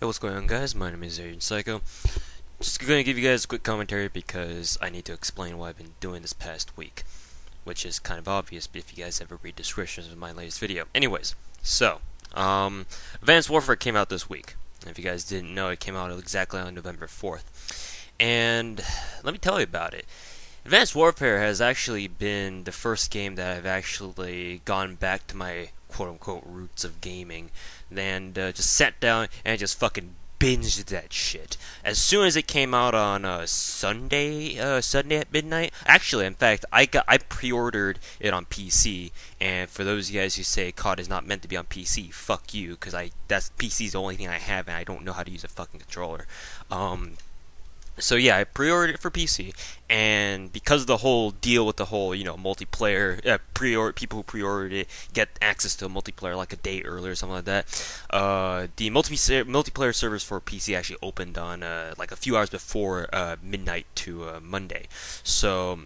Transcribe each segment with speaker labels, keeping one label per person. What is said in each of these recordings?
Speaker 1: Hey, what's going on, guys? My name is Agent Psycho. Just gonna give you guys a quick commentary because I need to explain what I've been doing this past week, which is kind of obvious if you guys ever read descriptions of my latest video. Anyways, Advanced Warfare came out this week. If you guys didn't know, it came out exactly on November 4th. And let me tell you about it. Advanced Warfare has actually been the first game that I've actually gone back to my quote-unquote roots of gaming and just sat down and just fucking binged that shit. As soon as it came out on Sunday at midnight. Actually, in fact, I pre-ordered it on PC. And for those of you guys who say COD is not meant to be on PC, fuck you, because that's PC's the only thing I have, and I don't know how to use a fucking controller. So yeah, I pre-ordered it for PC, and because of the whole deal with the whole, multiplayer, people who pre-ordered it get access to a multiplayer like a day earlier or something like that. The multiplayer servers for PC actually opened on like a few hours before midnight to Monday. So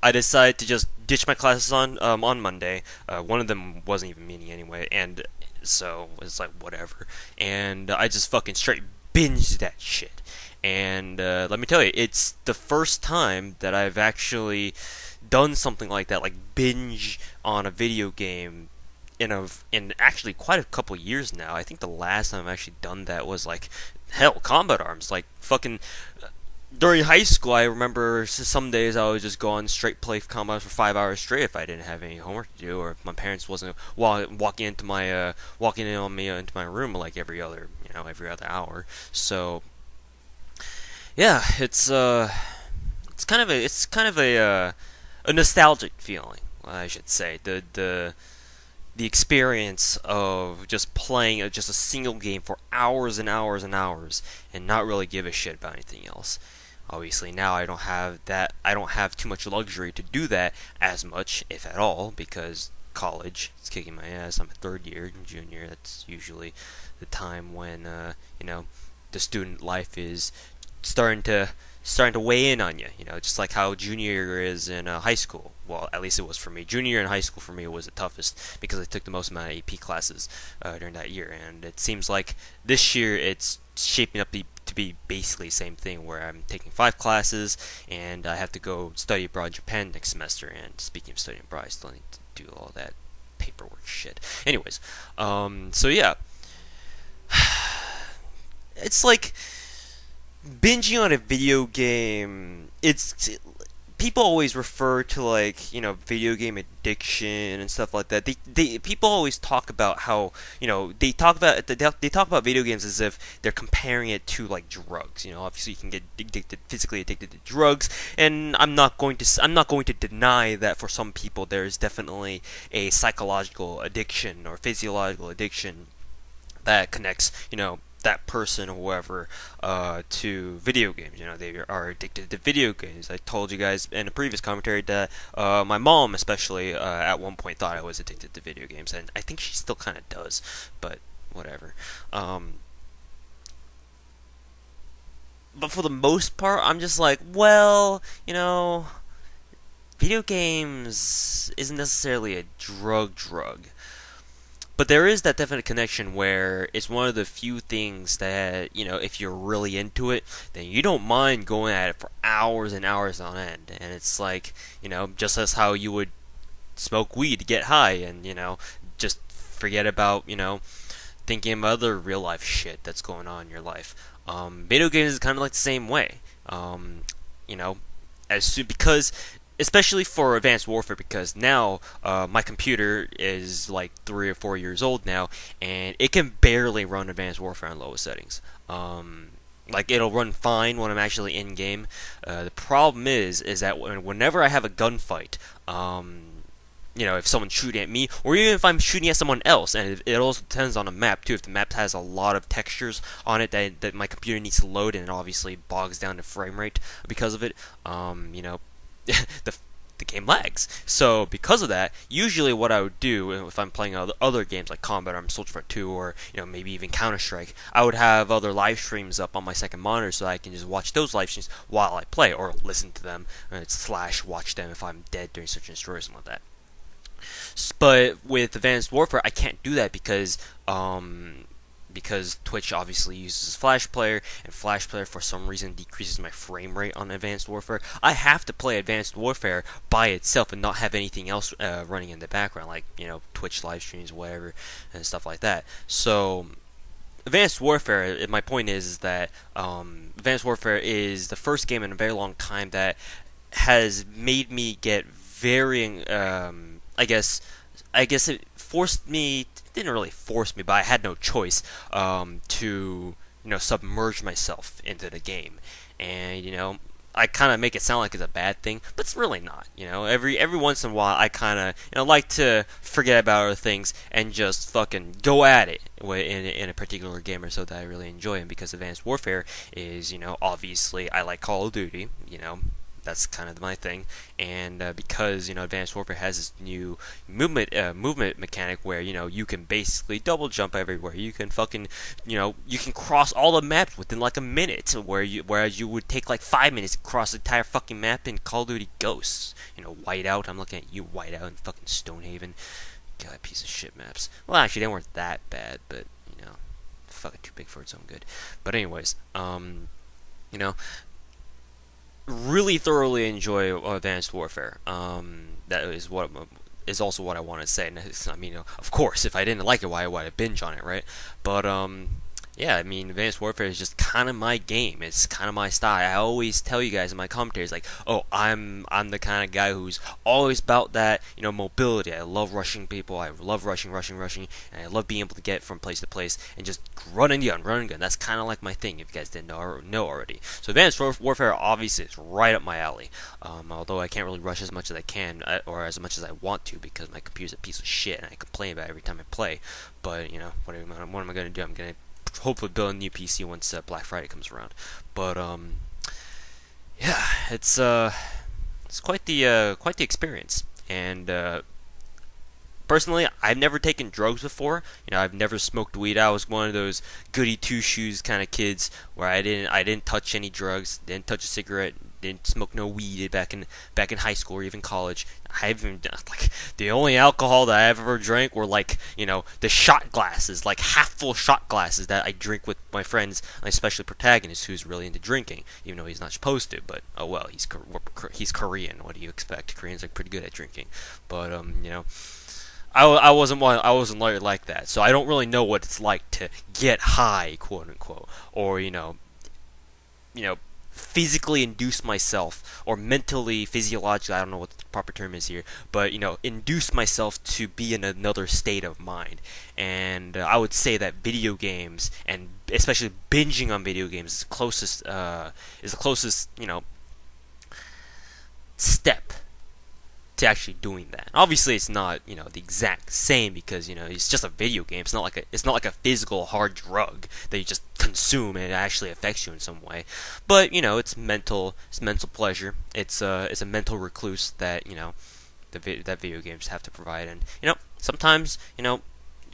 Speaker 1: I decided to just ditch my classes on Monday. One of them wasn't even meeting anyway, and so it's like whatever. And I just fucking straight binged that shit. And let me tell you, it's the first time that I've actually done something like that, like binge on a video game in actually quite a couple years now. I think the last time I've actually done that was like Combat Arms, like fucking. During high school, I remember some days I would just go on straight play Combat for 5 hours straight if I didn't have any homework to do, or if my parents wasn't walking in on me into my room like every other hour. So yeah, it's kind of a nostalgic feeling, I should say. The experience of just playing just a single game for hours and hours and hours and not really give a shit about anything else. Obviously now I don't have that. I don't have too much luxury to do that as much, if at all, because college is kicking my ass. I'm a third year, junior. That's usually the time when the student life is starting to weigh in on you. Just like how junior year is in high school. Well, at least it was for me. Junior year in high school for me was the toughest because I took the most amount of AP classes during that year, and it seems like this year it's shaping up to be basically the same thing, where I'm taking 5 classes and I have to go study abroad in Japan next semester. And speaking of studying abroad, I still need to do all that paperwork shit. Anyways, so yeah, it's like binging on a video game. People always refer to, like, video game addiction and stuff like that. People always talk about how, they talk about video games as if they're comparing it to like drugs. Obviously you can get physically addicted to drugs, and I'm not going to deny that for some people there is definitely a psychological addiction or physiological addiction that connects, that person or whoever to video games. They are addicted to video games. I told you guys in a previous commentary that my mom especially at one point thought I was addicted to video games, and I think she still kind of does, but whatever. But for the most part, I'm just like, well, video games isn't necessarily a drug. But there is that definite connection where it's one of the few things that, if you're really into it, then you don't mind going at it for hours and hours on end. And it's like, just as how you would smoke weed to get high and, just forget about, thinking of other real life shit that's going on in your life. Video games is kind of like the same way. Because especially for Advanced Warfare, because now my computer is like 3 or 4 years old now, and it can barely run Advanced Warfare on lowest settings. Like, it'll run fine when I'm actually in game. The problem is that whenever I have a gunfight, if someone's shooting at me, or even if I'm shooting at someone else, and it also depends on the map too. If the map has a lot of textures on it that my computer needs to load, and it obviously bogs down the frame rate because of it, the game lags. So because of that, usually what I would do if I'm playing other games like Combat Arms, Soldier Fighter 2, or maybe even Counter-Strike, I would have other live streams up on my second monitor so I can just watch those live streams while I play, or listen to them / watch them if I'm dead during search and destroy or something like that. But with Advanced Warfare, I can't do that because because Twitch obviously uses Flash Player, and Flash Player for some reason decreases my frame rate on Advanced Warfare. I have to play Advanced Warfare by itself and not have anything else running in the background, like, you know, Twitch live streams, whatever, and stuff like that. So Advanced Warfare, my point is that Advanced Warfare is the first game in a very long time that has made me get very, I guess it forced me. It didn't really force me, but I had no choice to, you know, submerge myself into the game, and you know, I kind of make it sound like it's a bad thing, but it's really not. You know, every once in a while, I kind of, you know, like to forget about other things and just fucking go at it in a particular game or so that I really enjoy. And because Advanced Warfare is, you know, obviously I like Call of Duty, you know, that's kind of my thing, and because, you know, Advanced Warfare has this new movement mechanic where, you know, you can basically double jump everywhere. You can fucking, you know, you can cross all the maps within like a minute, whereas you would take like 5 minutes to cross the entire fucking map in Call of Duty Ghosts. You know, Whiteout. I'm looking at you, Whiteout, and fucking Stonehaven. God, piece of shit maps. Well, actually, they weren't that bad, but you know, fucking too big for its own good. But anyways, you know, really thoroughly enjoy Advanced Warfare. That is also what I want to say. And I mean, of course, if I didn't like it, why would I binge on it, right? But yeah, I mean, Advanced Warfare is just kind of my game. It's kind of my style. I always tell you guys in my commentaries, like, oh, I'm the kind of guy who's always about that, you know, mobility. I love rushing people. I love rushing, and I love being able to get from place to place and just run and gun. That's kind of like my thing, if you guys didn't know already. So Advanced Warfare obviously is right up my alley. Although I can't really rush as much as I can, or as much as I want to, because my computer's a piece of shit and I complain about it every time I play. But, you know, what am I going to do? I'm going to hopefully build a new PC once Black Friday comes around. But yeah, it's quite the experience. And personally, I've never taken drugs before. You know, I've never smoked weed. I was one of those goody two shoes kind of kids where I didn't touch any drugs, didn't touch a cigarette, didn't smoke no weed back in high school or even college. I haven't, like, the only alcohol that I ever drank were, like, you know, the shot glasses, like half full shot glasses that I drink with my friends, especially Protagonist, who's really into drinking, even though he's not supposed to. But oh well, he's Korean. What do you expect? Koreans are pretty good at drinking. But you know, I wasn't like that, so I don't really know what it's like to get high, quote unquote, or you know, physically induce myself, or mentally, physiologically, I don't know what the proper term is here, but, you know, induce myself to be in another state of mind. And I would say that video games, and especially binging on video games, is the closest, you know, step to actually doing that. Obviously, it's not, you know, the exact same, because, you know, it's just a video game. It's not like a physical hard drug that you just consume and it actually affects you in some way. But, you know, it's mental pleasure. It's a mental recluse that, you know, that video games have to provide. And, you know, sometimes, you know,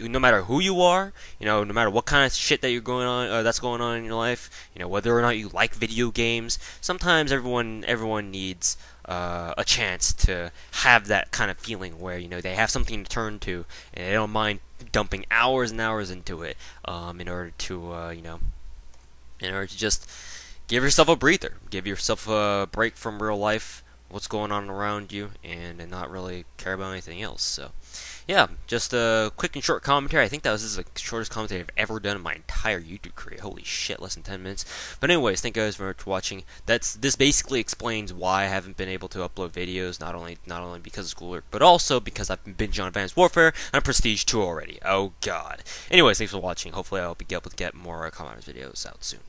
Speaker 1: no matter who you are, you know, no matter what kind of shit that that's going on in your life, you know, whether or not you like video games, sometimes everyone needs a chance to have that kind of feeling where, you know, they have something to turn to and they don't mind dumping hours and hours into it, in order to just give yourself a breather, give yourself a break from real life, what's going on around you, and not really care about anything else. So yeah, just a quick and short commentary. I think this is the shortest commentary I've ever done in my entire YouTube career. Holy shit, less than 10 minutes. But anyways, thank you guys very much for watching. This basically explains why I haven't been able to upload videos, not only because of schoolwork, but also because I've been binging on Advanced Warfare and Prestige 2 already. Oh god. Anyways, thanks for watching. Hopefully I'll be able to get more commentary videos out soon.